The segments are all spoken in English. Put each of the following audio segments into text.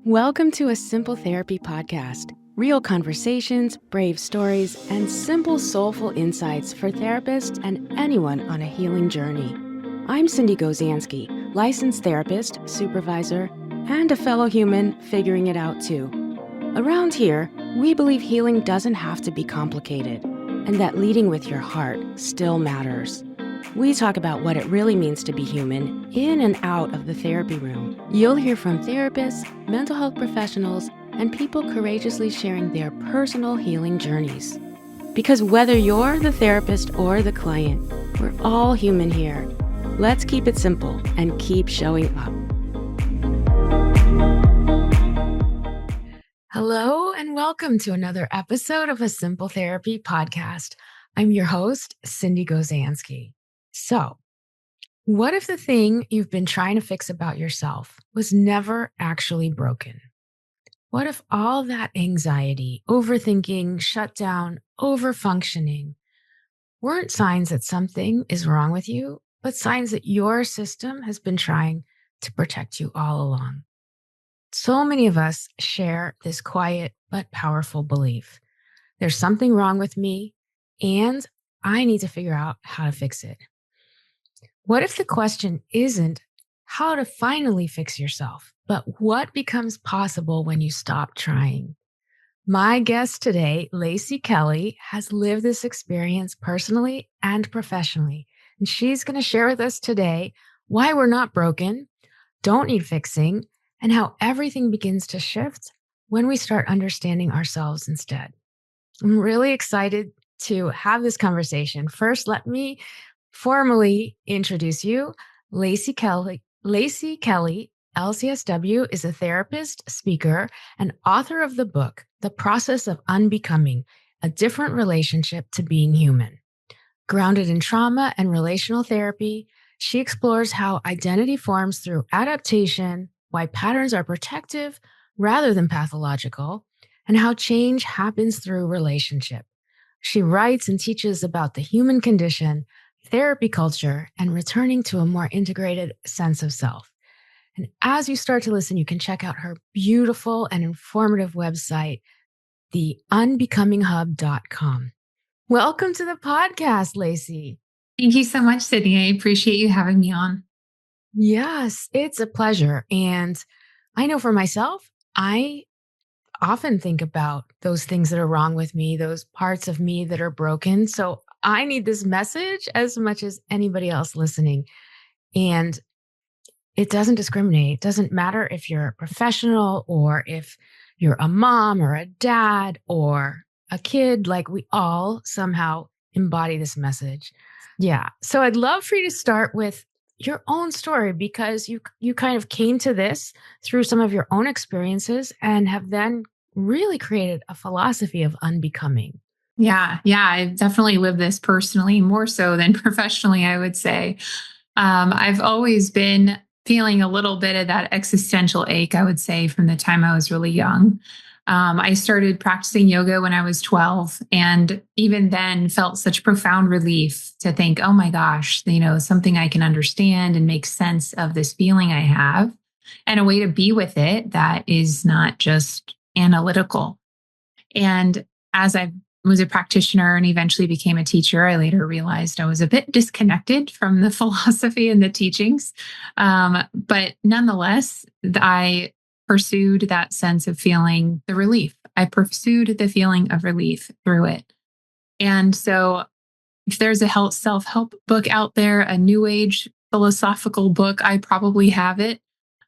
Welcome to a Simple Therapy podcast. Real conversations, brave stories, and simple soulful insights for therapists and anyone on a healing journey. I'm Sindee Gozansky, licensed therapist, supervisor, and a fellow human figuring it out too. Around here, we believe healing doesn't have to be complicated, and that leading with your heart still matters. We talk about what it really means to be human in and out of the therapy room. You'll hear from therapists, mental health professionals, and people courageously sharing their personal healing journeys. Because whether you're the therapist or the client, we're all human here. Let's keep it simple and keep showing up. Hello, and welcome to another episode of a Simple Therapy podcast. I'm your host, Sindee Gozansky. So, what if the thing you've been trying to fix about yourself was never actually broken? What if all that anxiety, overthinking, shutdown, overfunctioning weren't signs that something is wrong with you, but signs that your system has been trying to protect you all along? So many of us share this quiet but powerful belief. There's something wrong with me, and I need to figure out how to fix it. What if the question isn't how to finally fix yourself, but what becomes possible when you stop trying? My guest today, Lacey Kelly, has lived this experience personally and professionally, and she's going to share with us today why we're not broken, don't need fixing, and how everything begins to shift when we start understanding ourselves instead. I'm really excited to have this conversation. First, let me formally introduce you. Lacey Kelly. Lacey Kelly, LCSW, is a therapist, speaker, and author of the book, The Process of Unbecoming, A Different Relationship to Being Human. Grounded in trauma and relational therapy, she explores how identity forms through adaptation, why patterns are protective rather than pathological, and how change happens through relationship. She writes and teaches about the human condition, therapy culture, and returning to a more integrated sense of self. And as you start to listen, you can check out her beautiful and informative website, theunbecominghub.com. Welcome to the podcast, Lacey. Thank you so much, Sydney. I appreciate you having me on. Yes, it's a pleasure. And I know for myself, I often think about those things that are wrong with me, those parts of me that are broken. So I need this message as much as anybody else listening. And it doesn't discriminate. It doesn't matter if you're a professional or if you're a mom or a dad or a kid, like we all somehow embody this message. Yeah. So I'd love for you to start with your own story, because you kind of came to this through some of your own experiences and have then really created a philosophy of unbecoming. Yeah, I've definitely lived this personally, more so than professionally, I would say. I've always been feeling a little bit of that existential ache, I would say, from the time I was really young. I started practicing yoga when I was 12, and even then felt such profound relief to think, oh my gosh, something I can understand and make sense of this feeling I have, and a way to be with it that is not just analytical. And as I was a practitioner and eventually became a teacher, I later realized I was a bit disconnected from the philosophy and the teachings. But nonetheless, I pursued that sense of feeling the relief. I pursued the feeling of relief through it. And so if there's a self-help book out there, a new age philosophical book, I probably have it.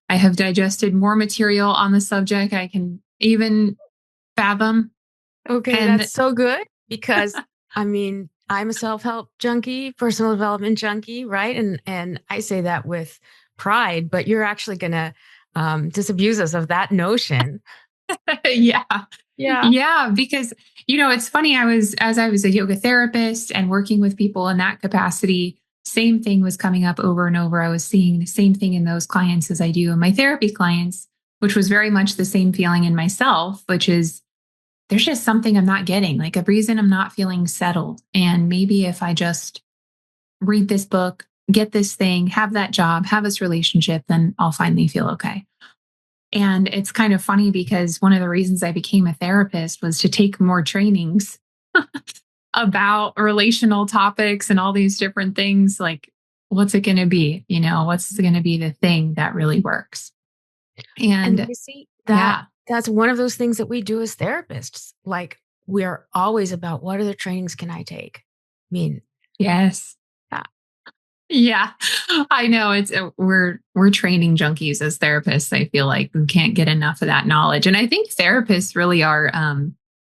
I have digested more material on the subject I can even fathom. Okay, that's so good, because I'm a self-help junkie, personal development junkie, right? And I say that with pride, but you're actually going to disabuse us of that notion. Yeah, because it's funny. As I was a yoga therapist and working with people in that capacity, same thing was coming up over and over. I was seeing the same thing in those clients as I do in my therapy clients, which was very much the same feeling in myself, which is there's just something I'm not getting, like a reason I'm not feeling settled. And maybe if I just read this book, get this thing, have that job, have this relationship, then I'll finally feel okay. And it's kind of funny because one of the reasons I became a therapist was to take more trainings about relational topics and all these different things. Like, what's it going to be? What's going to be the thing that really works? And And you see yeah, that's one of those things that we do as therapists. Like, we're always about what other trainings can I take? I mean, yes. yeah. Yeah, I know we're training junkies as therapists. I feel like we can't get enough of that knowledge. And I think therapists really are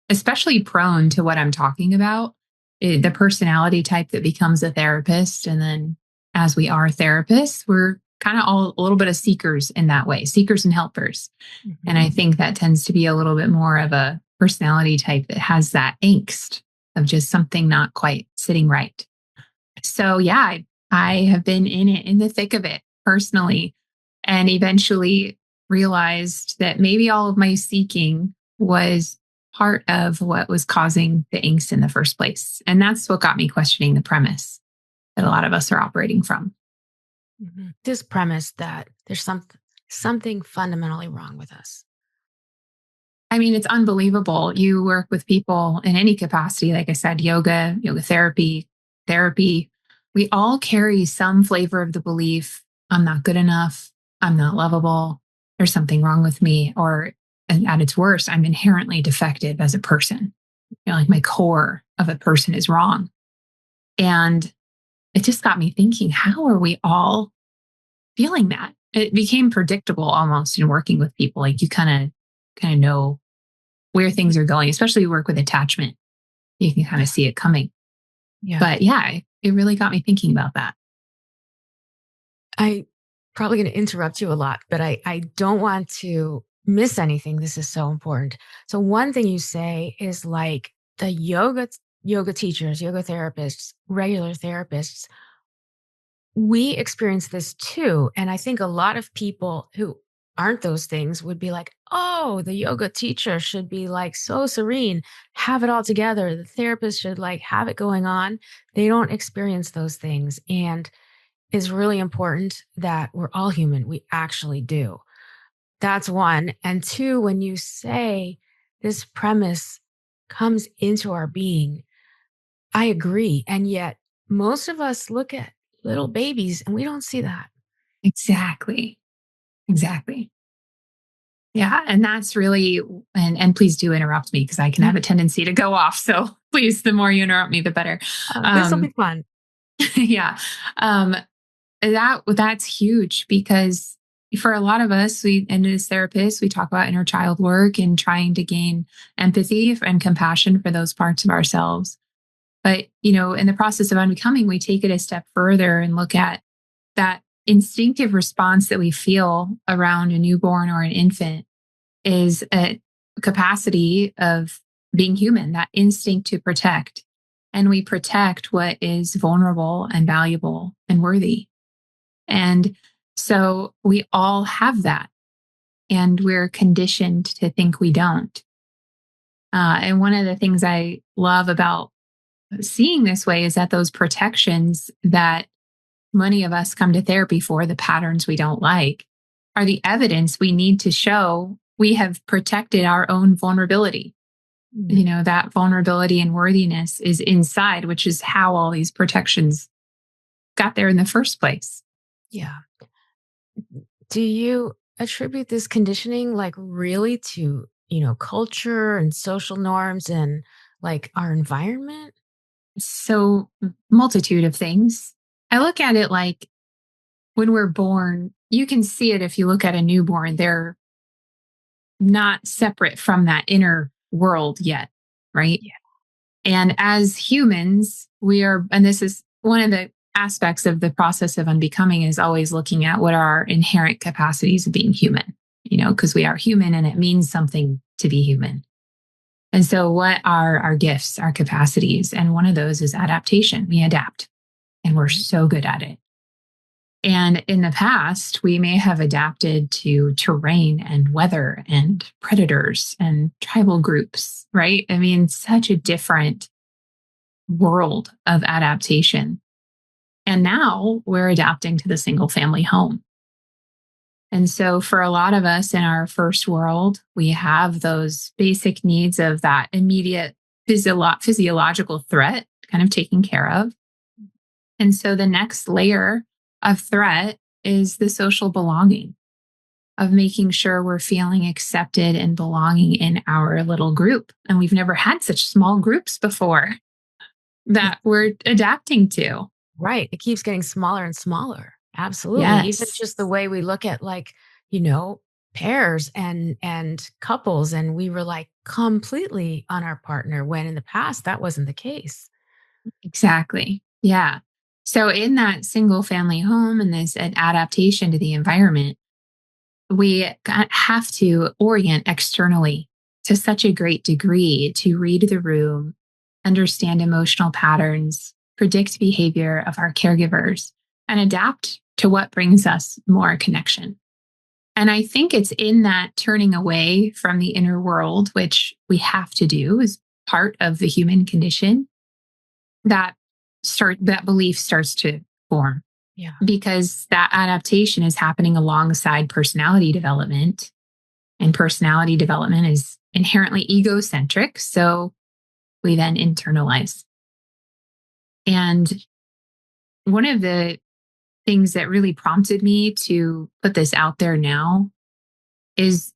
especially prone to what I'm talking about, the personality type that becomes a therapist. And then as we are therapists, we're kind of all a little bit of seekers in that way, seekers and helpers. And I think that tends to be a little bit more of a personality type that has that angst of just something not quite sitting right. So yeah, I have been in the thick of it personally, and eventually realized that maybe all of my seeking was part of what was causing the angst in the first place. And that's what got me questioning the premise that a lot of us are operating from. This premise that there's something fundamentally wrong with us. I mean, it's unbelievable. You work with people in any capacity, like I said, yoga therapy, therapy. We all carry some flavor of the belief I'm not good enough, I'm not lovable, there's something wrong with me, or and at its worst, I'm inherently defective as a person. Like my core of a person is wrong. And it just got me thinking, how are we all feeling that? It became predictable almost in working with people. Like you kind of know where things are going, especially work with attachment. You can kind of see it coming. Yeah. But yeah, it really got me thinking about that. I probably going to interrupt you a lot, but I don't want to miss anything. This is so important. So one thing you say is like the yoga teachers, yoga therapists, regular therapists, we experience this too. And I think a lot of people who aren't those things would be like, oh, the yoga teacher should be like so serene, have it all together. The therapist should like have it going on. They don't experience those things. And it's really important that we're all human. We actually do. That's one. And two, when you say this premise comes into our being, I agree. And yet, most of us look at little babies and we don't see that. Exactly. Exactly. Yeah. And that's really, and please do interrupt me because I can have a tendency to go off. So please, the more you interrupt me, the better. This will be fun. Yeah. That's huge because for a lot of us, and as therapists, we talk about inner child work and trying to gain empathy and compassion for those parts of ourselves. But, in the process of unbecoming, we take it a step further and look at that instinctive response that we feel around a newborn or an infant is a capacity of being human, that instinct to protect. And we protect what is vulnerable and valuable and worthy. And so we all have that. And we're conditioned to think we don't. And one of the things I love about seeing this way is that those protections that many of us come to therapy for, the patterns we don't like, are the evidence we need to show we have protected our own vulnerability. That vulnerability and worthiness is inside, which is how all these protections got there in the first place. Yeah. Do you attribute this conditioning like really to, culture and social norms and like our environment? So, multitude of things. I look at it like when we're born, you can see it if you look at a newborn, they're not separate from that inner world yet, right? Yeah. And as humans, we are, and this is one of the aspects of the process of unbecoming, is always looking at what are our inherent capacities of being human, because we are human and it means something to be human. And so, what are our gifts, our capacities? And one of those is adaptation. We adapt, and we're so good at it. And in the past, we may have adapted to terrain and weather and predators and tribal groups, right? I mean, such a different world of adaptation. And now we're adapting to the single family home. And so for a lot of us in our first world, we have those basic needs of that immediate physiological threat kind of taken care of. And so the next layer of threat is the social belonging, of making sure we're feeling accepted and belonging in our little group. And we've never had such small groups before that we're adapting to. Right. It keeps getting smaller and smaller. Absolutely. Even Yes. just the way we look at, like, pairs and couples, and we rely completely on our partner, when in the past that wasn't the case. Exactly. Yeah. So in that single family home and this adaptation to the environment, we have to orient externally to such a great degree to read the room, understand emotional patterns, predict behavior of our caregivers, and adapt to what brings us more connection. And I think it's in that turning away from the inner world, which we have to do as part of the human condition, that that belief starts to form, Yeah. because that adaptation is happening alongside personality development, and personality development is inherently egocentric, so we then internalize. And one of the things that really prompted me to put this out there now is,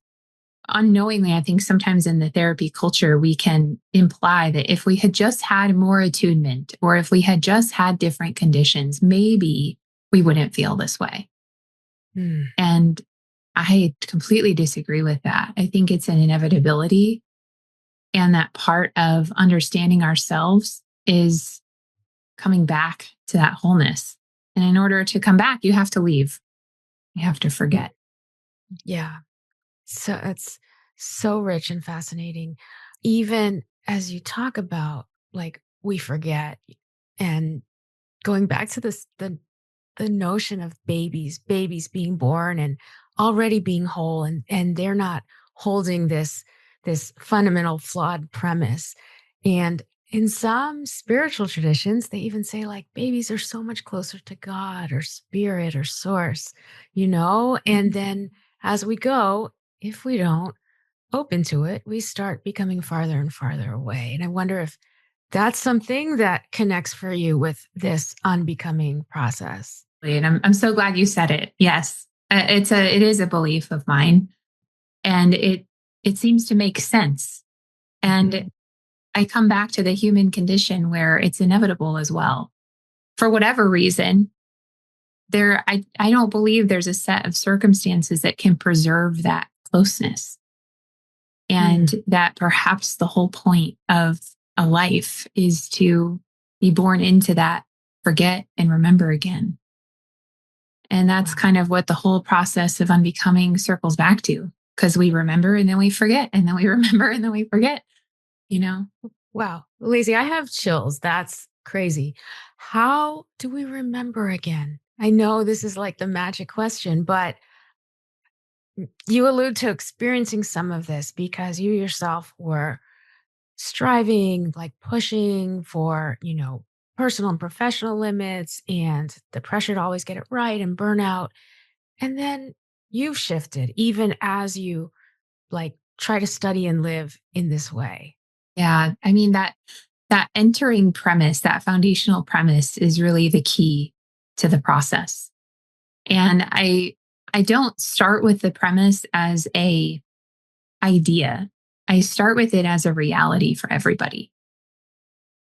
unknowingly, I think sometimes in the therapy culture, we can imply that if we had just had more attunement, or if we had just had different conditions, maybe we wouldn't feel this way. Mm. And I completely disagree with that. I think it's an inevitability. And that part of understanding ourselves is coming back to that wholeness. And in order to come back, you have to leave. You have to forget. Yeah. So it's so rich and fascinating. Even as you talk about, like, we forget, and going back to the notion of babies being born and already being whole, and they're not holding this fundamental flawed premise. And in some spiritual traditions, they even say, like, babies are so much closer to God or spirit or source. And then as we go, if we don't open to it, we start becoming farther and farther away. And I wonder if that's something that connects for you with this unbecoming process. And I'm so glad you said it. Yes, it is a belief of mine, and it seems to make sense. And I come back to the human condition where it's inevitable as well. For whatever reason, I don't believe there's a set of circumstances that can preserve that closeness. And that perhaps the whole point of a life is to be born into that forget and remember again. And that's kind of what the whole process of unbecoming circles back to, because we remember and then we forget, and then we remember and then we forget, you know? Wow. Lacey, I have chills. That's crazy. How do we remember again? I know this is like the magic question, but you allude to experiencing some of this because you yourself were striving, like pushing for, personal and professional limits, and the pressure to always get it right, and burnout. And then you've shifted even as you, like, try to study and live in this way. Yeah. I mean, that entering premise, that foundational premise is really the key to the process. And I don't start with the premise as a idea. I start with it as a reality for everybody.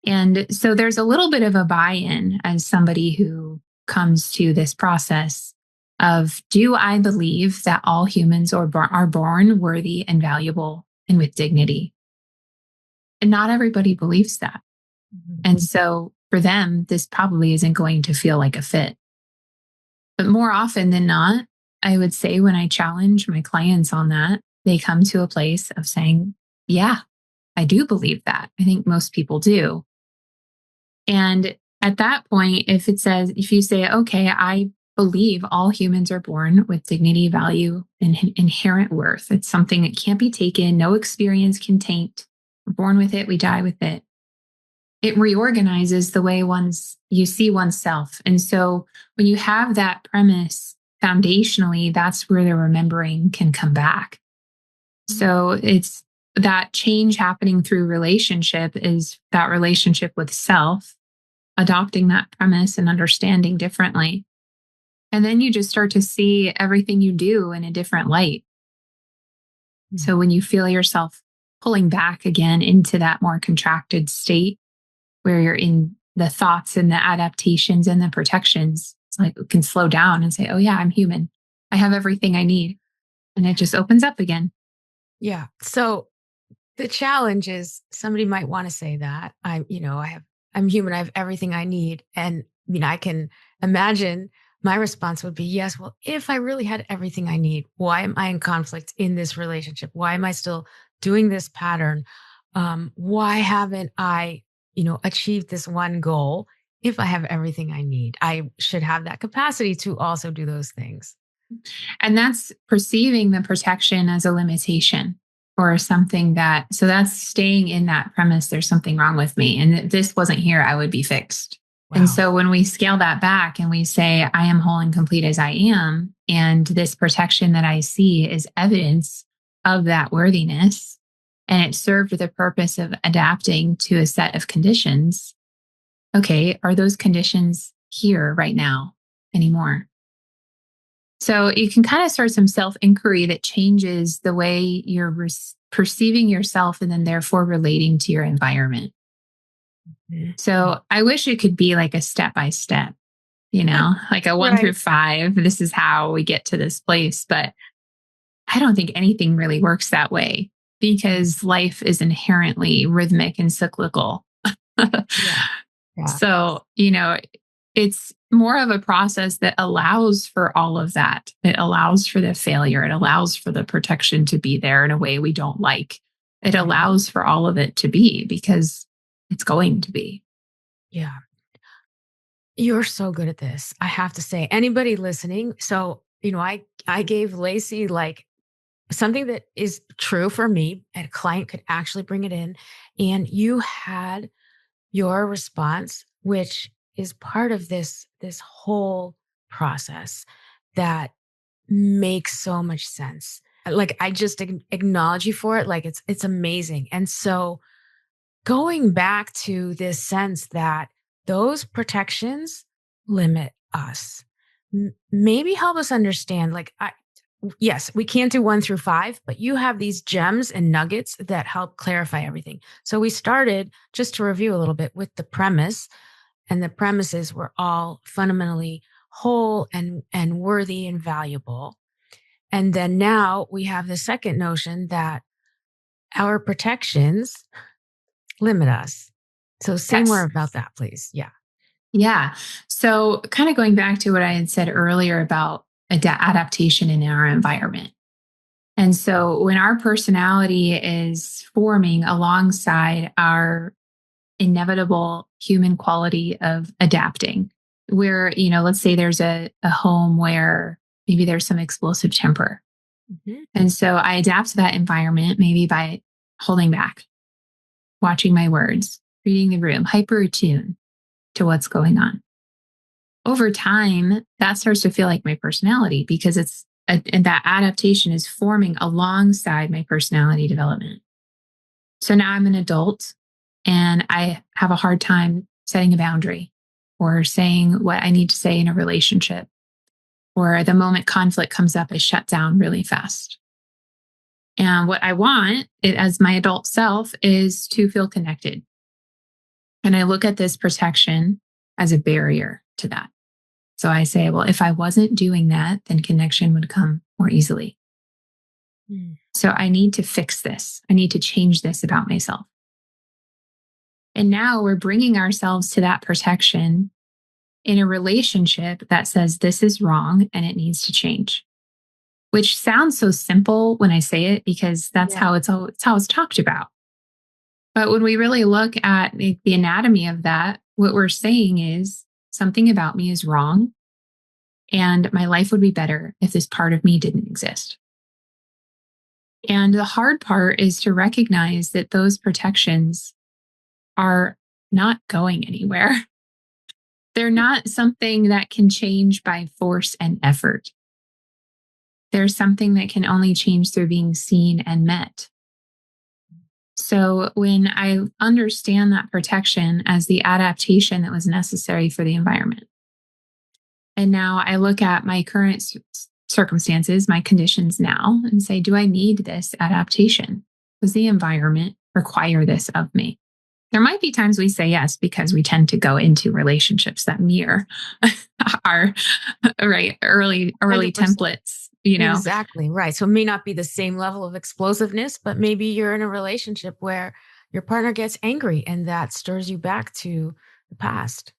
And so there's a little bit of a buy-in as somebody who comes to this process of, do I believe that all humans are born worthy and valuable and with dignity? And not everybody believes that. And so for them, this probably isn't going to feel like a fit. But more often than not, I would say, when I challenge my clients on that, they come to a place of saying, yeah, I do believe that. I think most people do. And at that point, if you say, okay, I believe all humans are born with dignity, value, and inherent worth. It's something that can't be taken. No experience can taint. We're born with it. We die with it. It reorganizes the way you see oneself. And so when you have that premise foundationally, that's where the remembering can come back. So it's that change happening through relationship is that relationship with self, adopting that premise and understanding differently. And then you just start to see everything you do in a different light. So when you feel yourself pulling back again into that more contracted state where you're in the thoughts and the adaptations and the protections, it's like it can slow down and say, oh yeah, I'm human. I have everything I need. And it just opens up again. Yeah. So the challenge is somebody might want to say that I'm human. I have everything I need. And, I can imagine my response would be, yes, well, if I really had everything I need, why am I in conflict in this relationship? Why am I still doing this pattern? Why haven't I, achieved this one goal? If I have everything I need, I should have that capacity to also do those things. And that's perceiving the protection as a limitation or something so that's staying in that premise. There's something wrong with me. And if this wasn't here, I would be fixed. Wow. And so when we scale that back and we say, I am whole and complete as I am, and this protection that I see is evidence of that worthiness, and it served the purpose of adapting to a set of conditions. Okay, are those conditions here right now anymore? So you can kind of start some self-inquiry that changes the way you're perceiving yourself and then therefore relating to your environment. Mm-hmm. So I wish it could be like a step-by-step, like a 1 through 5. This is how we get to this place. But I don't think anything really works that way because life is inherently rhythmic and cyclical. Yeah. So, it's more of a process that allows for all of that. It allows for the failure. It allows for the protection to be there in a way we don't like. It allows for all of it to be because it's going to be. Yeah. You're so good at this. I have to say, anybody listening. So, I gave Lacey like something that is true for me, and a client could actually bring it in. And you had your response, which is part of this whole process that makes so much sense. Like, I just acknowledge you for it. Like, it's amazing. And so going back to this sense that those protections limit us, maybe help us understand, like, yes, we can't do 1 through 5, but you have these gems and nuggets that help clarify everything. So we started, just to review a little bit, with the premise, and the premises were all fundamentally whole and worthy and valuable. And then now we have the second notion that our protections limit us. So say more about that, please. Yeah. Yeah. So kind of going back to what I had said earlier about adaptation in our environment. And so when our personality is forming alongside our inevitable human quality of adapting, where, let's say there's a home where maybe there's some explosive temper. Mm-hmm. And so I adapt to that environment, maybe by holding back, watching my words, reading the room, hyper attuned to what's going on. Over time, that starts to feel like my personality because and that adaptation is forming alongside my personality development. So now I'm an adult and I have a hard time setting a boundary or saying what I need to say in a relationship. Or the moment conflict comes up, I shut down really fast. And what I want as my adult self is to feel connected. And I look at this protection as a barrier to that. So I say, well, if I wasn't doing that, then connection would come more easily. So I need to fix this. I need to change this about myself. And now we're bringing ourselves to that protection in a relationship that says this is wrong and it needs to change, which sounds so simple when I say it because that's how it's talked about. But when we really look at the anatomy of that, what we're saying is something about me is wrong. And my life would be better if this part of me didn't exist. And the hard part is to recognize that those protections are not going anywhere. They're not something that can change by force and effort. There's something that can only change through being seen and met. So when I understand that protection as the adaptation that was necessary for the environment, and now I look at my current circumstances, my conditions now, and say, do I need this adaptation? Does the environment require this of me? There might be times we say yes because we tend to go into relationships that mirror our early 100%. templates, Exactly. Right. So it may not be the same level of explosiveness, but maybe you're in a relationship where your partner gets angry and that stirs you back to the past.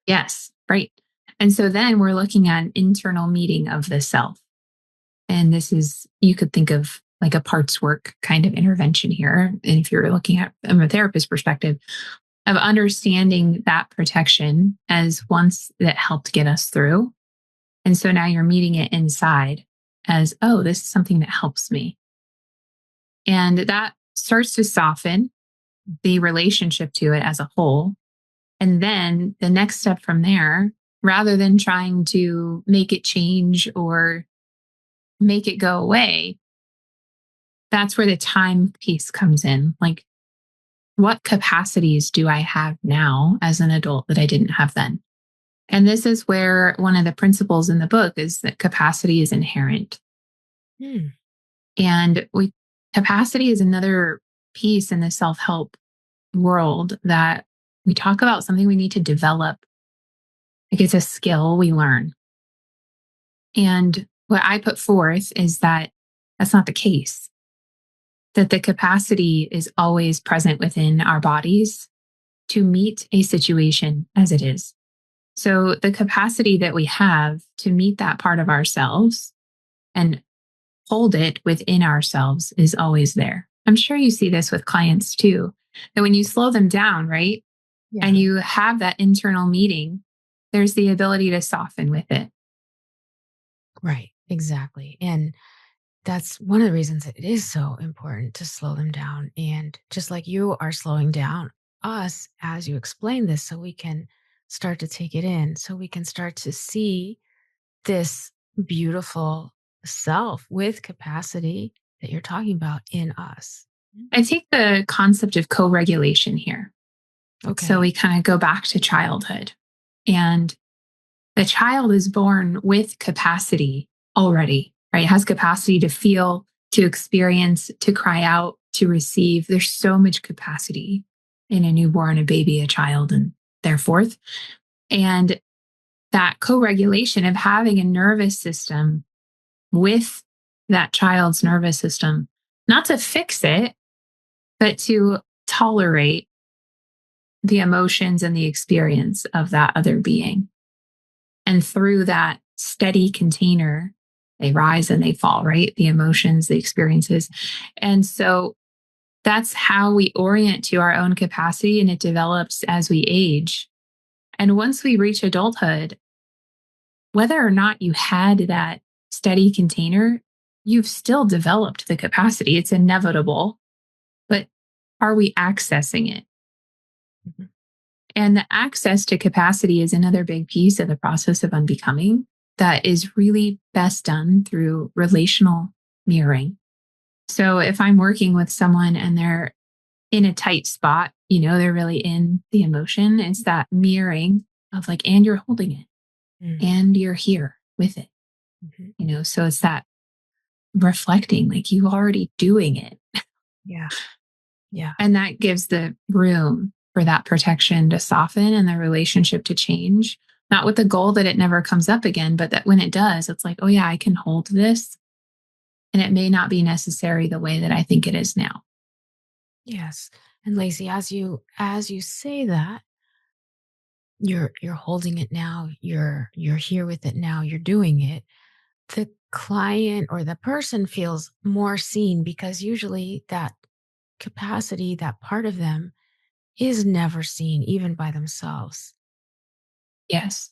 Yes, right. And so then we're looking at an internal meeting of the self. And this is, you could think of like a parts work kind of intervention here. And if you're looking at from a therapist perspective, of understanding that protection as once that helped get us through. And so now you're meeting it inside as, oh, this is something that helps me. And that starts to soften the relationship to it as a whole. And then the next step from there, rather than trying to make it change or make it go away, that's where the time piece comes in. Like, what capacities do I have now as an adult that I didn't have then? And this is where one of the principles in the book is that capacity is inherent. Hmm. And capacity is another piece in the self-help world that we talk about, something we need to develop. Like, it's a skill we learn. And what I put forth is that that's not the case, that the capacity is always present within our bodies to meet a situation as it is. So the capacity that we have to meet that part of ourselves and hold it within ourselves is always there. I'm sure you see this with clients too, that when you slow them down, right? Yeah. And you have that internal meeting, there's the ability to soften with it. Right. Exactly. And that's one of the reasons it is so important to slow them down. And just like you are slowing down us as you explain this, so we can start to take it in, so we can start to see this beautiful self with capacity that you're talking about in us. I take the concept of co-regulation here. Okay. So we kind of go back to childhood, and the child is born with capacity already, right? It has capacity to feel, to experience, to cry out, to receive. There's so much capacity in a newborn, a baby, a child, and thereforth. And that co-regulation of having a nervous system with that child's nervous system, not to fix it, but to tolerate the emotions and the experience of that other being. And through that steady container, they rise and they fall, right? The emotions, the experiences. And so that's how we orient to our own capacity, and it develops as we age. And once we reach adulthood, whether or not you had that steady container, you've still developed the capacity. It's inevitable, but are we accessing it? Mhm. And the access to capacity is another big piece of the process of unbecoming that is really best done through relational mirroring. So if I'm working with someone and they're in a tight spot, they're really in the emotion, it's that mirroring of like, and you're holding it and you're here with it, so it's that reflecting, like you already doing it. Yeah. Yeah. And that gives the room for that protection to soften and the relationship to change, not with the goal that it never comes up again, but that when it does, it's like, oh yeah, I can hold this. And it may not be necessary the way that I think it is now. Yes. And Lacey, as you say that, you're holding it now, you're here with it now, you're doing it. The client or the person feels more seen because usually that capacity, that part of them is never seen even by themselves. Yes,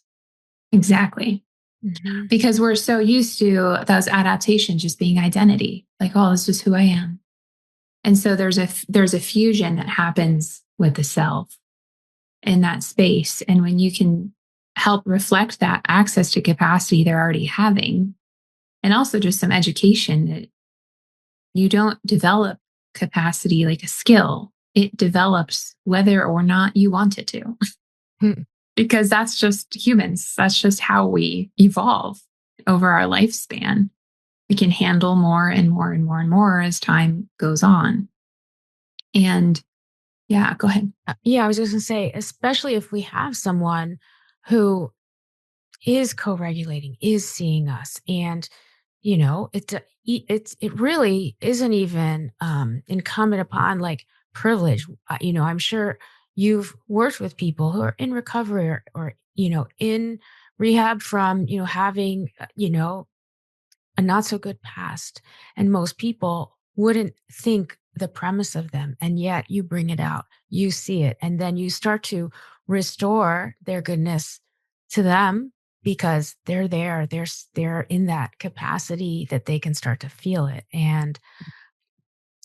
exactly. Mm-hmm. Because we're so used to those adaptations just being identity, like, oh, it's just who I am. And so there's a fusion that happens with the self in that space. And when you can help reflect that access to capacity they're already having, and also just some education that you don't develop capacity like a skill. It develops whether or not you want it to, Hmm. because that's just humans. That's just how we evolve over our lifespan. We can handle more and more and more and more as time goes on. And yeah, go ahead. Yeah, I was just going to say, especially if we have someone who is co-regulating, is seeing us, and it really isn't even incumbent upon like privilege. I'm sure you've worked with people who are in recovery or in rehab from having a not so good past, and most people wouldn't think the premise of them, and yet you bring it out, you see it, and then you start to restore their goodness to them because they're there, they're in that capacity that they can start to feel it. And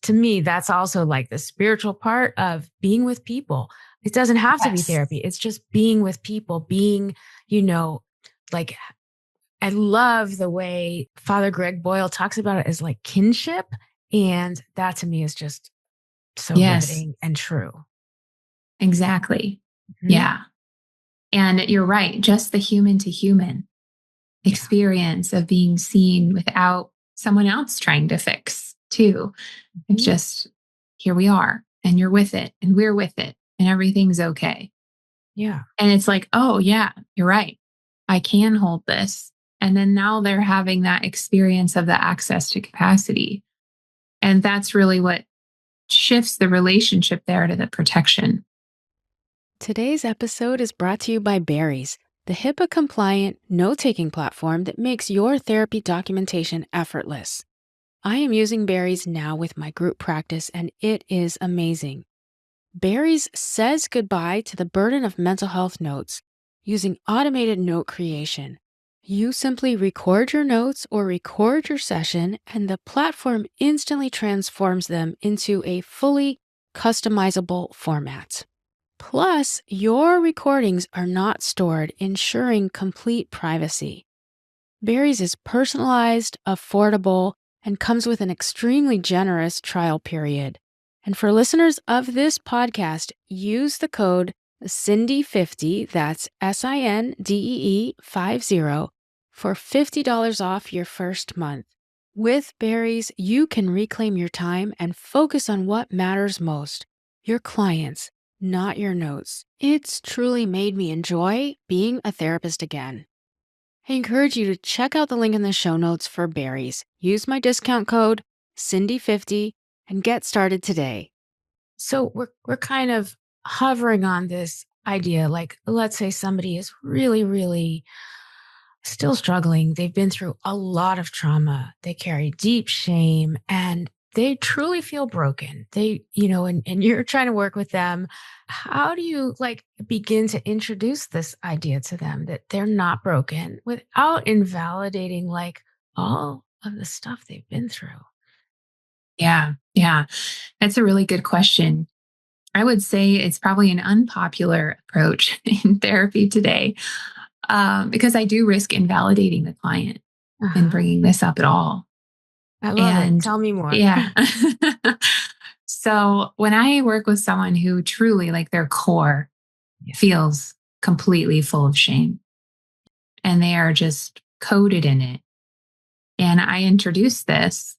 to me, that's also like the spiritual part of being with people. It doesn't have to be Yes. therapy, it's just being with people, being like, I love the way Father Greg Boyle talks about it as like kinship. And that to me is just so Yes, riveting and true. exactly. Mhm. Yeah. And you're right. Just the human to human Yeah. experience of being seen without someone else trying to fix, too. It's Mhm. just, here we are, and you're with it, and we're with it, and everything's okay. Yeah. And it's like, oh, yeah, you're right. I can hold this. And then now they're having that experience of the access to capacity. And that's really what shifts the relationship there to the protection. Today's episode is brought to you by Berries, the HIPAA compliant note taking platform that makes your therapy documentation effortless. I am using Berries now with my group practice, and it is amazing. Berries says goodbye to the burden of mental health notes using automated note creation. You simply record your notes or record your session, and the platform instantly transforms them into a fully customizable format. Plus, your recordings are not stored, ensuring complete privacy. Berries is personalized, affordable, and comes with an extremely generous trial period. And for listeners of this podcast, use the code Sindee50, that's SINDEE 50, for $50 off your first month. With Berries, you can reclaim your time and focus on what matters most, your clients, not your notes. It's truly made me enjoy being a therapist again. I encourage you to check out the link in the show notes for Berries. Use my discount code Sindee50 and get started today. So we're kind of hovering on this idea, like let's say somebody is really, really still struggling. They've been through a lot of trauma. They carry deep shame and they truly feel broken. And you're trying to work with them. How do you like begin to introduce this idea to them that they're not broken without invalidating like all of the stuff they've been through? Yeah. Yeah. That's a really good question. I would say it's probably an unpopular approach in therapy today, because I do risk invalidating the client in Uh-huh. bringing this up at all. I love it. And Tell me more. yeah. So when I work with someone who truly, like their core, Yeah. feels completely full of shame and they are just coded in it, and I introduce this,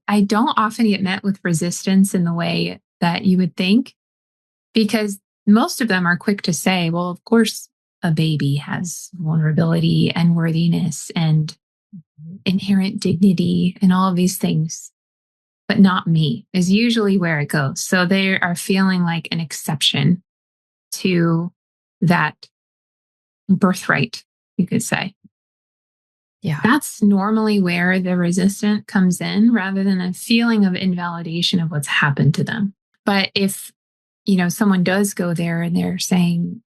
I don't often get met with resistance in the way that you would think, because most of them are quick to say, well, of course, a baby has vulnerability and worthiness and Mhm. inherent dignity and all of these things, but not me, is usually where it goes. So they are feeling like an exception to that birthright, you could say. Yeah. That's normally where the resistance comes in rather than a feeling of invalidation of what's happened to them. But if, someone does go there and they're saying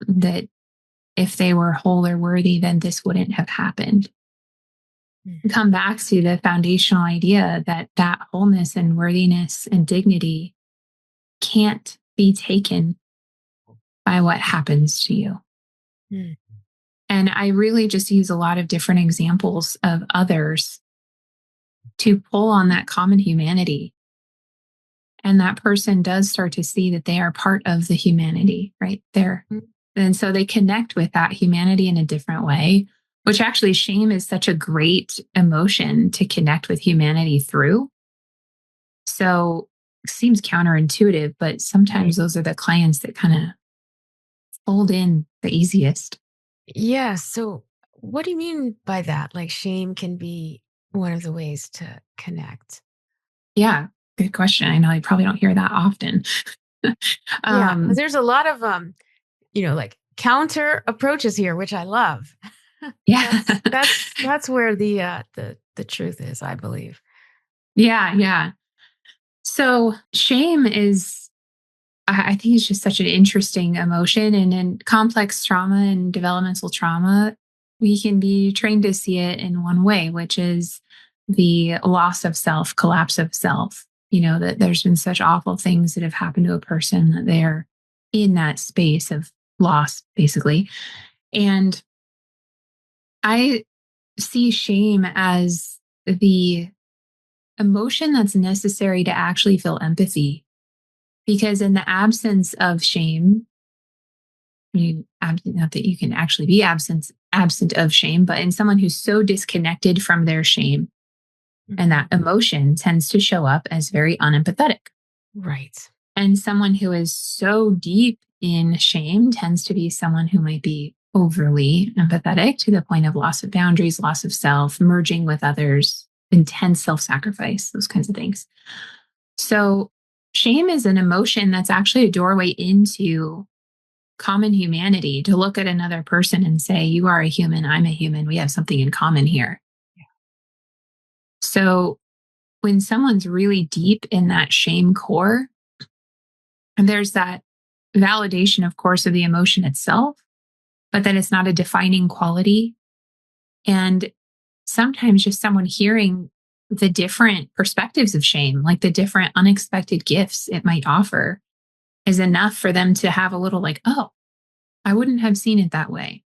that if they were whole or worthy, then this wouldn't have happened. Mhm. Come back to the foundational idea that that wholeness and worthiness and dignity can't be taken by what happens to you. Mm. And I really just use a lot of different examples of others to pull on that common humanity. And that person does start to see that they are part of the humanity, right there. Mm. And so they connect with that humanity in a different way, which actually shame is such a great emotion to connect with humanity through. So it seems counterintuitive, but Right. sometimes those are the clients that kind of fold in the easiest. Yeah. So, what do you mean by that? Like, shame can be one of the ways to connect. Yeah, good question. I know you probably don't hear that often. Yeah, because um, there's a lot of like counter approaches here, which I love. yeah, That's where the truth is, I believe. yeah, yeah. So shame is, I think it's just such an interesting emotion. And in complex trauma and developmental trauma, we can be trained to see it in one way, which is the loss of self, collapse of self. That there's been such awful things that have happened to a person that they're in that space of loss, basically. And I see shame as the emotion that's necessary to actually feel empathy. Because in the absence of shame, not that you can actually be absent of shame, but in someone who's so disconnected from their shame, and Mhm. that emotion tends to show up as very unempathetic. Right. And someone who is so deep in shame tends to be someone who might be overly empathetic to the point of loss of boundaries, loss of self, merging with others, intense self sacrifice, those kinds of things. So, shame is an emotion that's actually a doorway into common humanity, to look at another person and say, you are a human, I'm a human, we have something in common here. So, when someone's really deep in that shame core, and there's that validation, of course, of the emotion itself, but then it's not a defining quality. And sometimes just someone hearing the different perspectives of shame, like the different unexpected gifts it might offer, is enough for them to have a little like, oh, I wouldn't have seen it that way.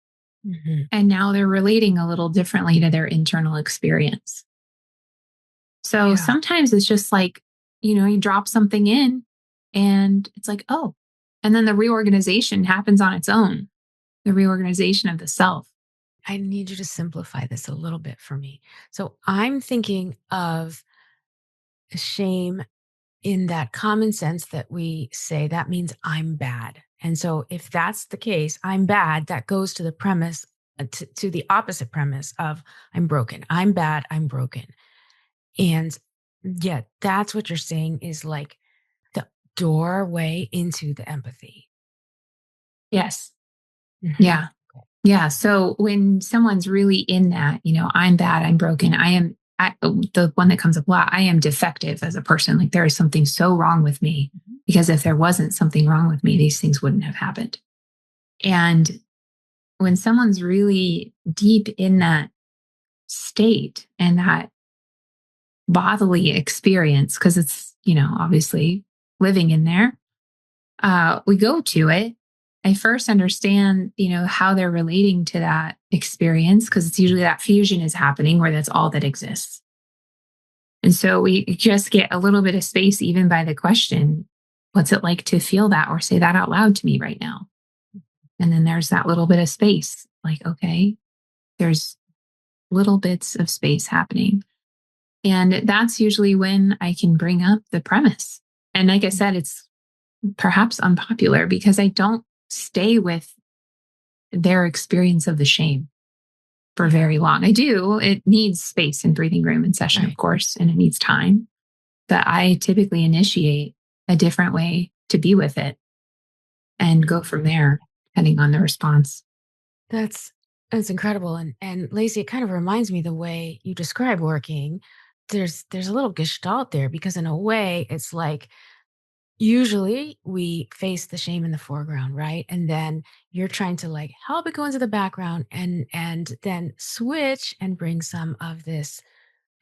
Mhm. And now they're relating a little differently to their internal experience. So Yeah. sometimes it's just like, you drop something in and it's like, oh, and then the reorganization happens on its own, the reorganization of the self. I need you to simplify this a little bit for me. So I'm thinking of shame in that common sense that we say that means I'm bad. And so if that's the case, I'm bad, that goes to the premise, to the opposite premise of I'm broken. I'm bad, I'm broken. And yeah, that's what you're saying is like the doorway into the empathy. Yes. Mhm. Yeah. Yeah. So when someone's really in that, I'm bad, I'm broken, the one that comes up a lot, I am defective as a person. Like there is something so wrong with me, Mhm. because if there wasn't something wrong with me, these things wouldn't have happened. And when someone's really deep in that state and that bodily experience, because it's, obviously living in there, we go to it. I first understand, how they're relating to that experience, because it's usually that fusion is happening where that's all that exists. And so we just get a little bit of space, even by the question, what's it like to feel that or say that out loud to me right now? And then there's that little bit of space, like, okay, there's little bits of space happening. And that's usually when I can bring up the premise. And like I said, it's perhaps unpopular because I don't stay with their experience of the shame for Yeah, very long. I do. It needs space and breathing room and session, of right. course, and it needs time. But I typically initiate a different way to be with it and go from there, depending on the response. That's that's incredible. And Lacey, it kind of reminds me the way you describe working. There's a little gestalt there because in a way it's like usually we face the shame in the foreground, right? And then you're trying to like help it go into the background and then switch and bring some of this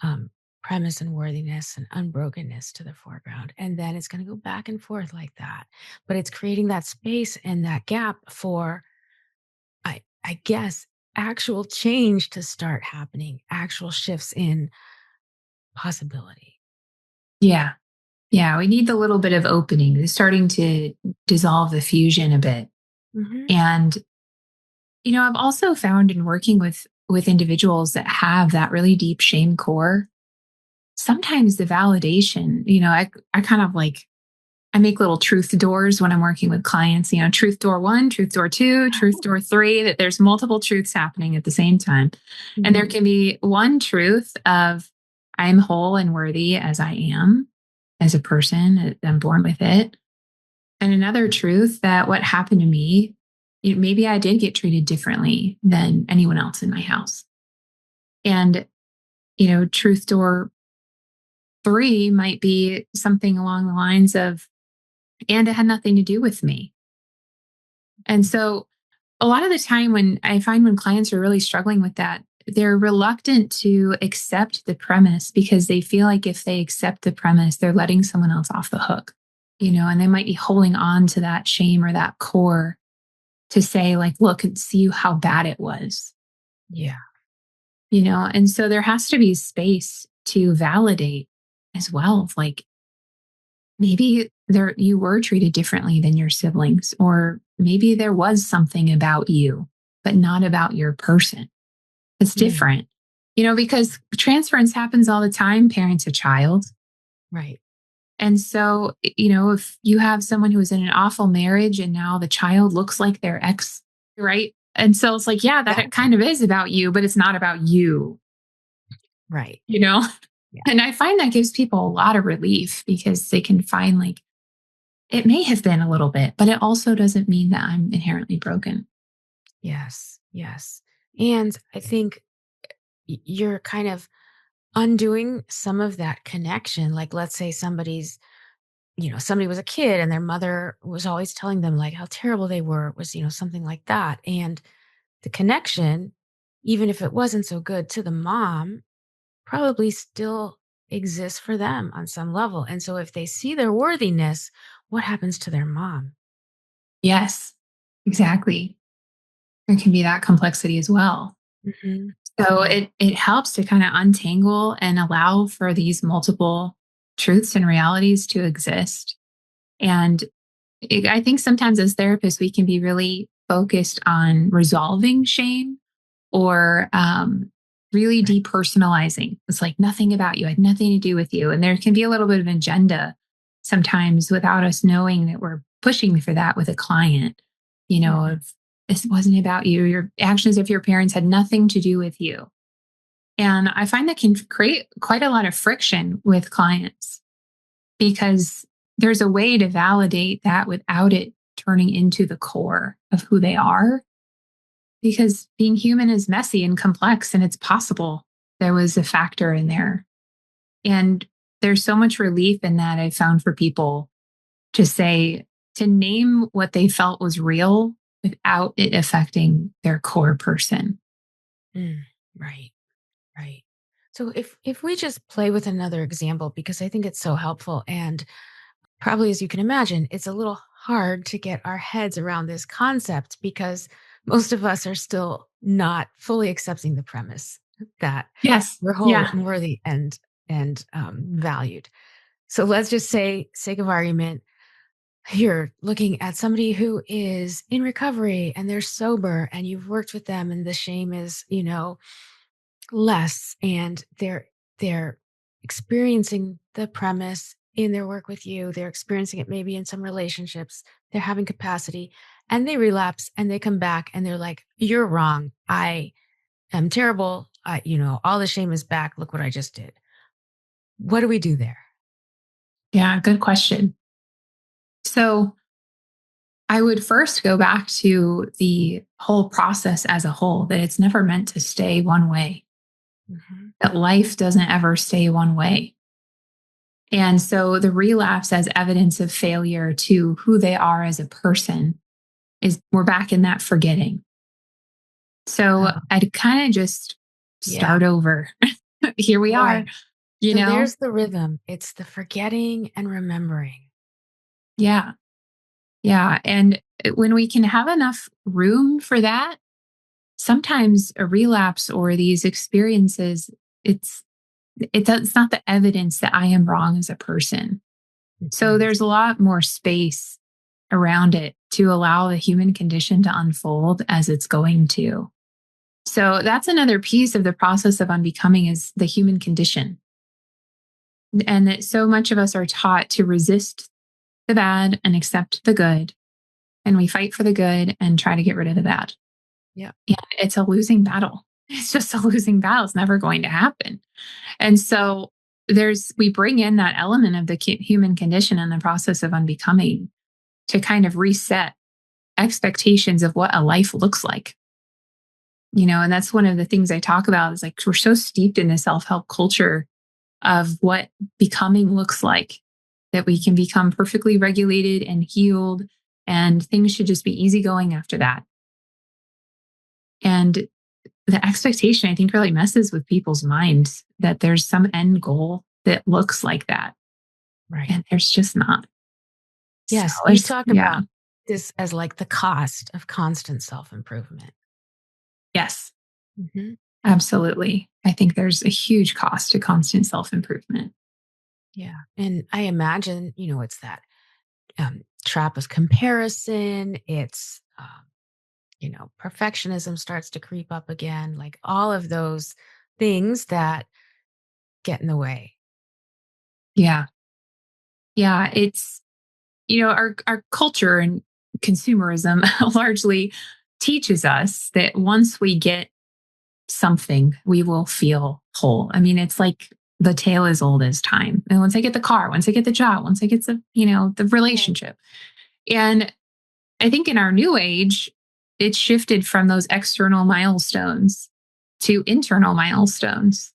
um premise and worthiness and unbrokenness to the foreground. And then it's going to go back and forth like that. But it's creating that space and that gap for I guess actual change to start happening, actual shifts in possibility. Yeah. Yeah. We need the little bit of opening. It's starting to dissolve the fusion a bit. Hmm. And, I've also found in working with individuals that have that really deep shame core, sometimes the validation, I kind of like I make little truth doors when I'm working with clients, truth door one, truth door two, truth door three, that there's multiple truths happening at the same time. And there Hmm. can be one truth of I'm whole and worthy as I am as a person, I'm born with it. And another truth that what happened to me, maybe I did get treated differently than anyone else in my house. And, truth door three might be something along the lines of, and it had nothing to do with me. And so a lot of the time when clients are really struggling with that, they're reluctant to accept the premise because they feel like if they accept the premise, they're letting someone else off the hook, and they might be holding on to that shame or that core to say, like, look and see how bad it was, Yeah. and so there has to be space to validate as well. Like, maybe there you were treated differently than your siblings, or maybe there was something about you, but not about your person. It's Mm. different, because transference happens all the time, parent to child. Right. And so, if you have someone who was in an awful marriage and now the child looks like their ex, right? And so it's like, yeah, that Yeah. it kind of is about you, but it's not about you, Right. you know? Yeah. And I find that gives people a lot of relief because they can find like, it may have been a little bit, but it also doesn't mean that I'm inherently broken. Yes. Yes. And I think you're kind of undoing some of that connection. Like, let's say somebody was a kid and their mother was always telling them like how terrible they were, was, something like that. And the connection, even if it wasn't so good to the mom, probably still exists for them on some level. And so if they see their worthiness, what happens to their mom? Yes, exactly. There can be that complexity as well. Hmm. So Yeah. it helps to kind of untangle and allow for these multiple truths and realities to exist. And I think sometimes as therapists, we can be really focused on resolving shame or really Right. depersonalizing. It's like nothing about you, had nothing to do with you. And there can be a little bit of an agenda sometimes without us knowing that we're pushing for that with a client. Mhm. If this wasn't about you, your actions of your parents had nothing to do with you. And I find that can create quite a lot of friction with clients because there's a way to validate that without it turning into the core of who they are. Because being human is messy and complex, and it's possible there was a factor in there. And there's so much relief in that I found for people to say, to name what they felt was real without it affecting their core person. Mm. Right. Right. So if we just play with another example, because I think it's so helpful, and probably as you can imagine, it's a little hard to get our heads around this concept because most of us are still not fully accepting the premise that Yes. we're whole Yeah. and worthy and valued. So let's just say, sake of argument, you're looking at somebody who is in recovery and they're sober and you've worked with them and the shame is, less, and they're experiencing the premise in their work with you. They're experiencing it maybe in some relationships. They're having capacity and they relapse and they come back and they're like, "You're wrong. I am terrible. All the shame is back. Look what I just did." What do we do there? Yeah. Good question. So I would first go back to the whole process as a whole, that it's never meant to stay one way, Mhm. that life doesn't ever stay one way. And so the relapse as evidence of failure to who they are as a person is we're back in that forgetting. So Oh, I'd kind of just yeah. start over. Here we are, Right. you So know? there's the rhythm. It's the forgetting and remembering. Yeah. Yeah. And when we can have enough room for that, sometimes a relapse or these experiences, it's not the evidence that I am wrong as a person. So Mhm. there's a lot more space around it to allow the human condition to unfold as it's going to. So that's another piece of the process of unbecoming is the human condition. And that so much of us are taught to resist the bad and accept the good. And we fight for the good and try to get rid of the bad. Yeah. And it's a losing battle. It's just a losing battle. It's never going to happen. And so we bring in that element of the human condition in the process of unbecoming to kind of reset expectations of what a life looks like. And that's one of the things I talk about is like, we're so steeped in the self-help culture of what becoming looks like, that we can become perfectly regulated and healed, and things should just be easygoing after that. And the expectation, I think, really messes with people's minds that there's some end goal that looks like that. Right. And there's just not. Yes. So You it's, talk yeah. about this as like the cost of constant self improvement. Yes, Hmm. absolutely. I think there's a huge cost to constant self improvement. Yeah. And I imagine, it's that trap of comparison. It's, perfectionism starts to creep up again, like all of those things that get in the way. Yeah. Yeah. It's, our culture and consumerism largely teaches us that once we get something, we will feel whole. I mean, it's like the tale as old as time. And once I get the car, once I get the job, once I get the relationship. And I think in our new age, it shifted from those external milestones to internal milestones.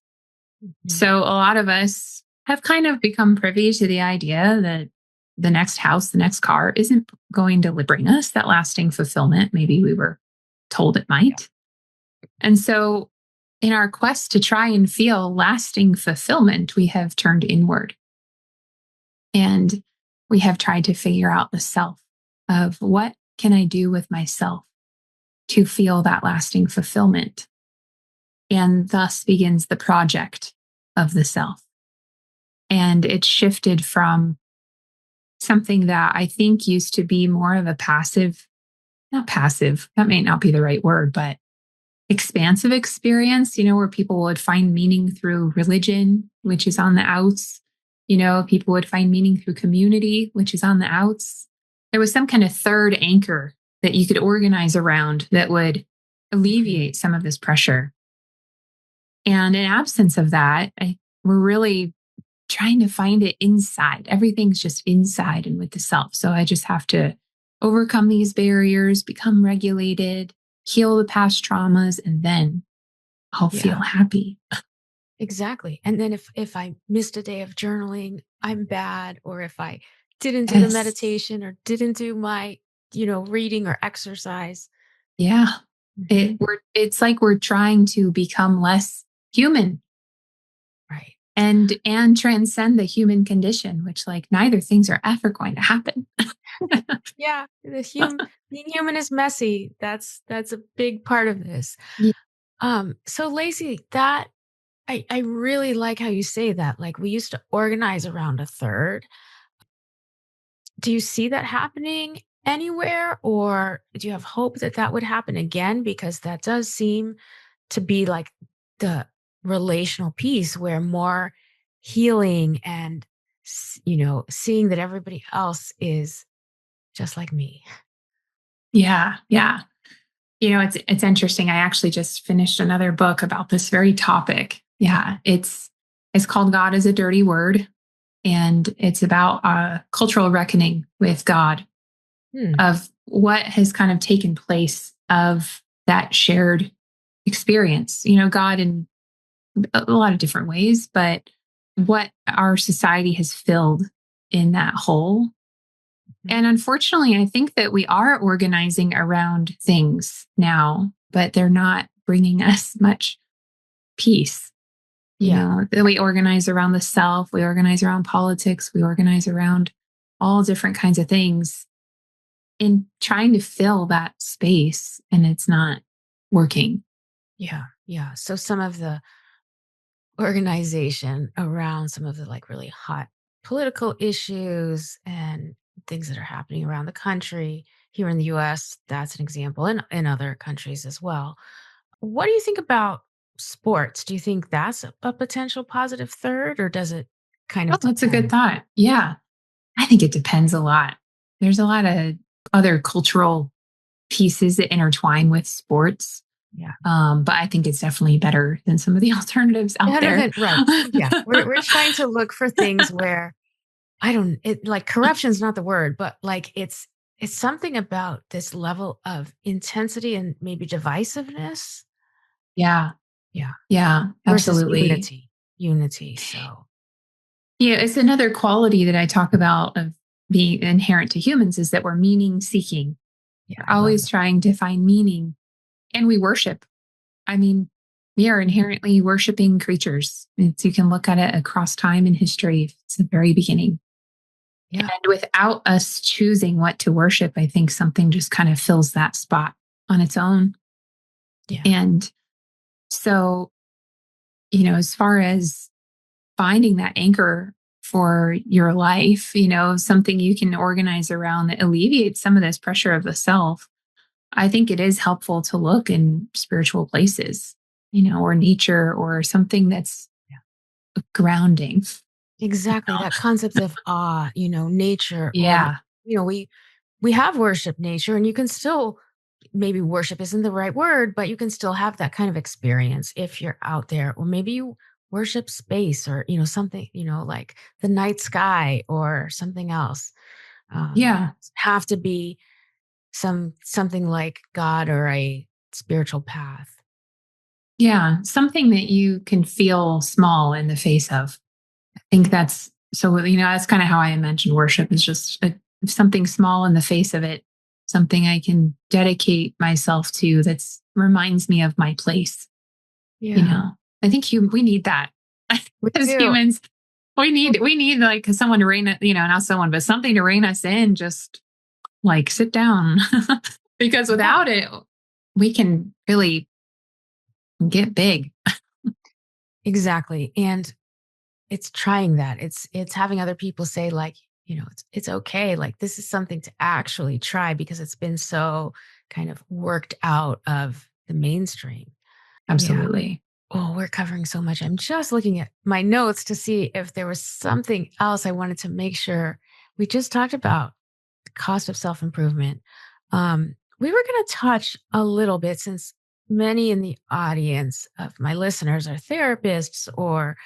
Mhm. So a lot of us have kind of become privy to the idea that the next house, the next car isn't going to bring us that lasting fulfillment. Maybe we were told it Yeah. might. And so, in our quest to try and feel lasting fulfillment, we have turned inward and we have tried to figure out the self of what can I do with myself to feel that lasting fulfillment. And thus begins the project of the self. And it shifted from something that I think used to be more of a passive, not passive, that may not be the right word, but expansive experience, where people would find meaning through religion, which is on the outs. People would find meaning through community, which is on the outs. There was some kind of third anchor that you could organize around that would Mhm. alleviate some of this pressure. And in absence of that, we're really trying to find it inside. Everything's just inside and with the self. So I just have to overcome these barriers, become regulated, heal the past traumas, and then I'll feel Yeah. happy. Exactly. And then if I missed a day of journaling, I'm bad. Or if I didn't do the Yes. meditation or didn't do my, reading or exercise. Yeah. Mhm. It's like we're trying to become less human Right. and transcend the human condition, which like neither things are ever going to happen. Yeah. Being human is messy. That's a big part of this. Yeah. So Lacey, that I really like how you say that. Like we used to organize around a third. Do you see that happening anywhere, or do you have hope that that would happen again? Because that does seem to be like the relational piece where more healing and, seeing that everybody else is just like me. Yeah. Yeah. It's interesting. I actually just finished another book about this very topic. Yeah. It's called God is a Dirty Word. And it's about a cultural reckoning with God, Hmm. of what has kind of taken place of that shared experience. God in a lot of different ways, but what our society has filled in that hole. Mhm. And unfortunately, I think that we are organizing around things now, but they're not bringing us much peace. Yeah. That we organize around the self, we organize around politics, we organize around all different kinds of things in trying to fill that space. And working. Yeah. Yeah. So some of the organization around some of the like really hot political issues and things that are happening around the country here in the US, that's an example, and in other countries as well. What do you think about sports? Do you think that's a potential positive third, or does it kind Oh, of that's a good depend? thought. Yeah. I think it depends a lot. There's a lot of other cultural pieces that intertwine with sports. Yeah. But I think it's definitely better than some of the alternatives out Better there. than right. Yeah. We're trying to look for things where I don't it like corruption's not the word, but like it's something about this level of intensity and maybe divisiveness. Yeah. Yeah. Yeah, Versus absolutely. unity. Unity. So Yeah, it's another quality that I talk about of being inherent to humans is that we're meaning seeking. yeah, We're I love always that. trying to find meaning and we worship. I mean, we are inherently worshiping creatures. You can look at it across time and history. It's the very beginning. Yeah. And without us choosing what to worship, I think something just kind of fills that spot on its own. Yeah. And so, as far as finding that anchor for your life, something you can organize around that alleviates some of this pressure of the self, I think it is helpful to look in spiritual places, or nature or something that's Yeah. grounding. Exactly. That concept of awe, nature or Yeah. you know, we have worship nature and you can still maybe worship isn't the right word, but you can still have that kind of experience if you're out there. Or maybe you worship space or, something, like the night sky or something else. Yeah. Have to be something like God or a spiritual path. Yeah. Something that you can feel small in the face of. I think that's so, that's kind of how I imagine worship is just something small in the face of it, something I can dedicate myself to that's reminds me of my place. Yeah, I think we need that we as do. humans. We need like someone to rein it, not someone, but something to rein us in. Just like sit down, because Yeah, without it, we can really get big. exactly. And it's trying that. It's having other people say like, it's okay. Like this is something to actually try because it's been so kind of worked out of the mainstream. Yeah. Absolutely. Oh, we're covering so much. I'm just looking at my notes to see if there was something else I wanted to make sure. We just talked about the cost of self improvement. We were going to touch a little bit since many in the audience of my listeners are therapists or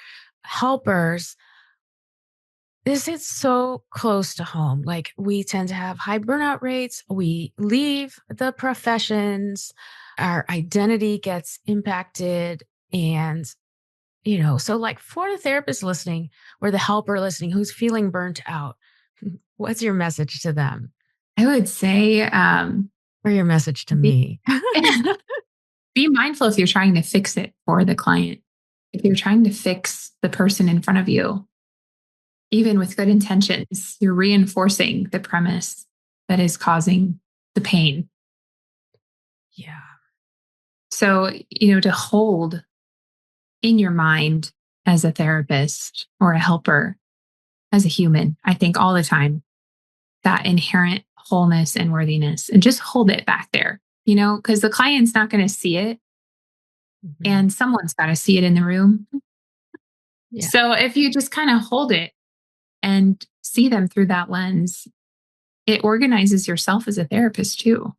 helpers. This is so close to home. Like we tend to have high burnout rates. We leave the professions. Our identity gets impacted. And, so like for the therapist listening or the helper listening who's feeling burnt out, what's your message to them I would say or your message to be, me? be mindful if you're trying to fix it for the client. If you're trying to fix the person in front of you, even with good intentions, you're reinforcing the premise that is causing the pain. Yeah. So, to hold in your mind as a therapist or a helper, as a human, I think all the time, that inherent wholeness and worthiness, and just hold it back there, because the client's not going to see it Mhm. and someone's got to see it in the room. Yeah. So if you just kind of hold it and see them through that lens, it organizes yourself as a therapist too.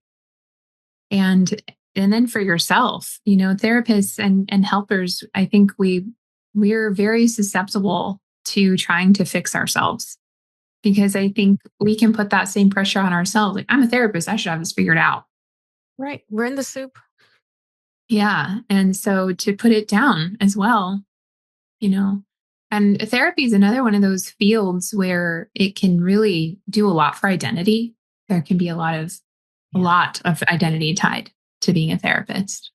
And then for yourself, therapists and helpers, I think we're very susceptible to trying to fix ourselves, because I think we can put that same pressure on ourselves. Like, I'm a therapist, I should have this figured out. Right. We're in the soup. Yeah. And so to put it down as well, you know, and therapy is another one of those fields where it can really do a lot for identity. There can be a Yeah. lot of identity tied to being a therapist.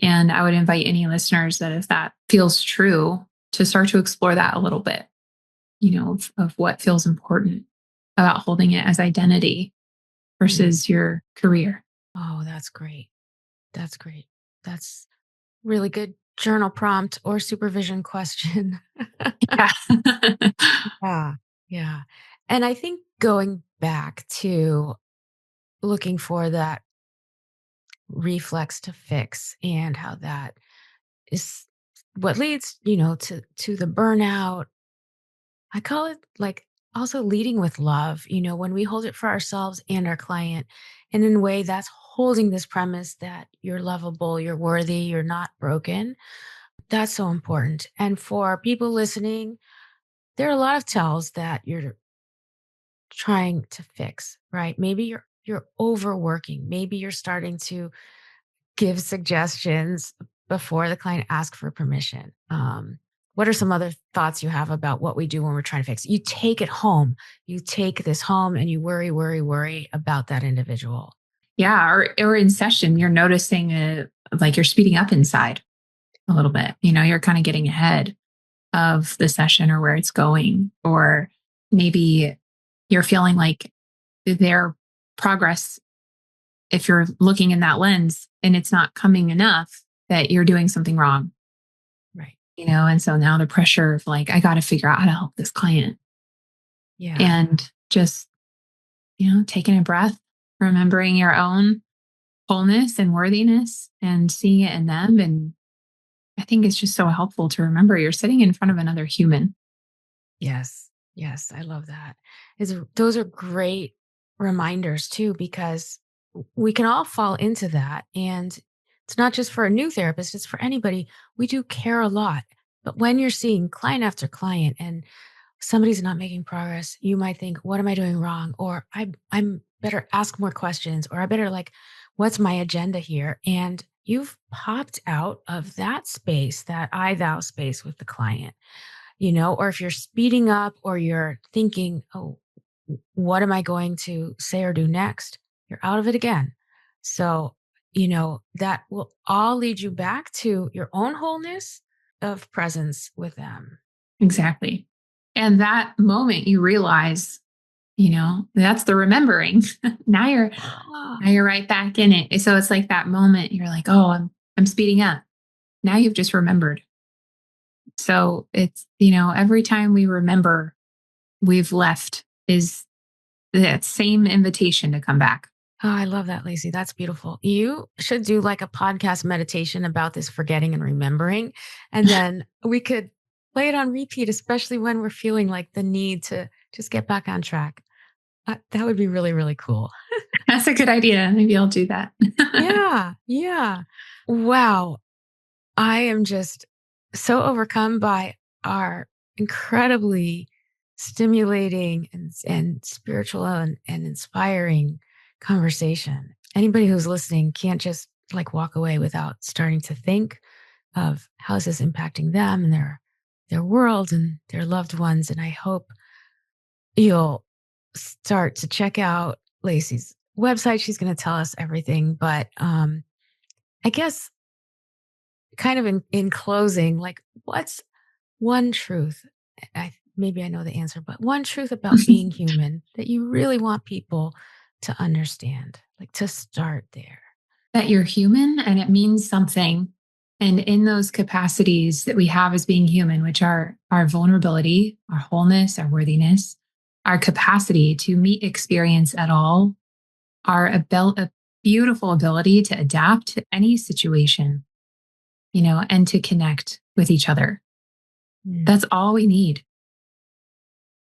And I would invite any listeners that if that feels true, to start to explore that a little bit, of what feels important about holding it as identity Mm. versus your career. Oh, that's great. That's great. That's really good journal prompt or supervision question. Yeah. Yeah. Yeah. And I think going back to looking for that reflex to fix and how that is what leads, to the burnout. I call it like also leading with love, when we hold it for ourselves and our client. And in a way that's holding this premise that you're lovable, you're worthy, you're not broken. That's so important. And for people listening, there are a lot of tells that you're trying to fix, right? Maybe you're overworking. Maybe you're starting to give suggestions before the client asks for permission. What are some other thoughts you have about what we do when we're trying to fix? You take it home. You take this home and you worry, worry, worry about that individual. Yeah. Or in session, you're noticing like you're speeding up inside a little bit. You're kind of getting ahead of the session or where it's going. Or maybe you're feeling like their progress, if you're looking in that lens and it's not coming enough, that you're doing something wrong. Right. And so now the pressure of like, I got to figure out how to help this client. Yeah. And just, taking a breath, remembering your own wholeness and worthiness and seeing it in them. And I think it's just so helpful to remember you're sitting in front of another human. Yes. Yes. I love that. Those are great reminders too, because we can all fall into that. And it's not just for a new therapist, it's for anybody. We do care a lot. But when you're seeing client after client and somebody's not making progress, you might think, what am I doing wrong? Or I'm better ask more questions, or I better what's my agenda here? And you've popped out of that space, that I thou space with the client, or if you're speeding up or you're thinking, oh, what am I going to say or do next? You're out of it again. So, that will all lead you back to your own wholeness of presence with them. Exactly. And that moment you realize, that's the remembering. now you're now you're right back in it. So it's like that moment you're like, oh, I'm speeding up. Now you've just remembered. So it's, every time we remember we've left is that same invitation to come back. Oh, I love that, Lacey. That's beautiful. You should do like a podcast meditation about this forgetting and remembering. And then we could play it on repeat, especially when we're feeling like the need to just get back on track. That would be really, really cool. That's a good idea. Maybe I'll do that. Yeah. Yeah. Wow. I am just so overcome by our incredibly stimulating and spiritual and inspiring conversation. Anybody who's listening can't just walk away without starting to think of how is this impacting them and their world and their loved ones. And I hope you'll start to check out Lacey's website. She's going to tell us everything, but I guess kind of in closing, what's one truth? Maybe I know the answer, but one truth about being human that you really want people to understand, to start there. That you're human and it means something. And in those capacities that we have as being human, which are our vulnerability, our wholeness, our worthiness, our capacity to meet experience at all, a beautiful ability to adapt to any situation, and to connect with each other. That's all we need.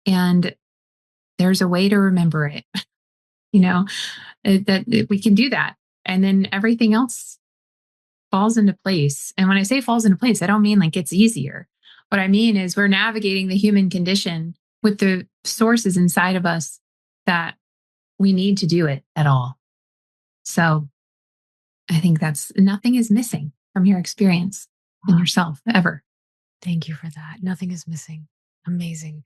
And there's a way to remember it, that we can do that. And then everything else falls into place. And when I say falls into place, I don't mean like it's easier. What I mean is we're navigating the human condition with the sources inside of us that we need to do it at all. So I think nothing is missing from your experience in yourself ever. Thank you for that. Nothing is missing. Amazing.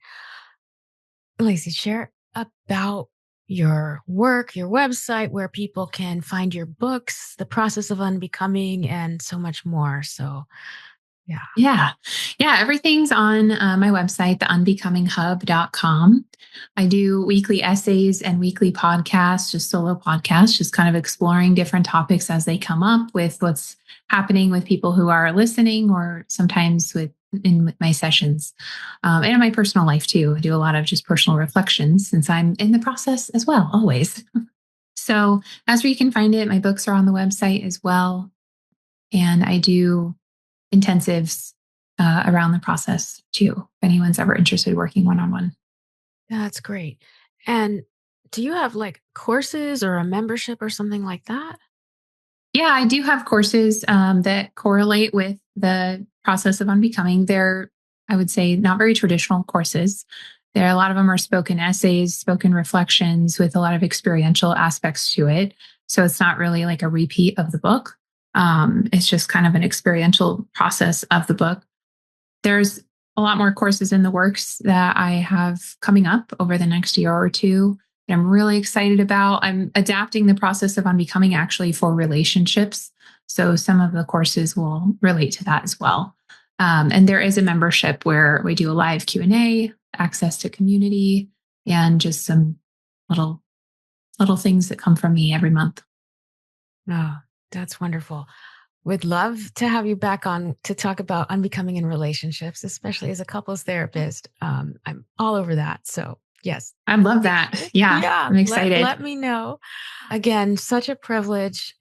Lacey, share about your work, your website, where people can find your books, The Process of Unbecoming, and so much more. So, yeah. Yeah. Everything's on my website, theunbecominghub.com. I do weekly essays and weekly podcasts, just solo podcasts, just kind of exploring different topics as they come up with what's happening with people who are listening, or sometimes with my sessions, and in my personal life too. I do a lot of just personal reflections since I'm in the process as well, always. So that's where you can find it. My books are on the website as well. And I do intensives around the process too, if anyone's ever interested working one-on-one. That's great. And do you have like courses or a membership or something like that? Yeah, I do have courses that correlate with the process of unbecoming. They're, I would say, not very traditional courses. A lot of them are spoken essays, spoken reflections with a lot of experiential aspects to it. So it's not really like a repeat of the book. It's just kind of an experiential process of the book. There's a lot more courses in the works that I have coming up over the next year or two that I'm really excited about. I'm adapting the process of unbecoming actually for relationships. So some of the courses will relate to that as well. And there is a membership where we do a live Q&A, access to community, and just some little things that come from me every month. Oh, that's wonderful. Would love to have you back on to talk about unbecoming in relationships, especially as a couples therapist. I'm all over that. So yes. I love that. Yeah, Yeah. I'm excited. Let me know. Again, such a privilege,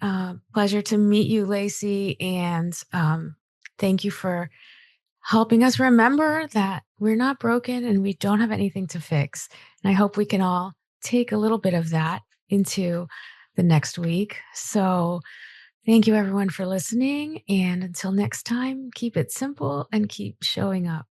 pleasure to meet you, Lacey. And thank you for helping us remember that we're not broken and we don't have anything to fix. And I hope we can all take a little bit of that into the next week. So thank you, everyone, for listening. And until next time, keep it simple and keep showing up.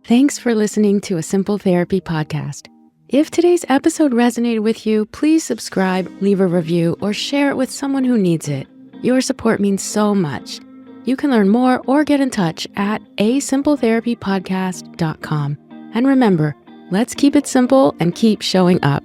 Thanks for listening to a Simple Therapy podcast. If today's episode resonated with you, please subscribe, leave a review, or share it with someone who needs it. Your support means so much. You can learn more or get in touch at asimpletherapypodcast.com. And remember, let's keep it simple and keep showing up.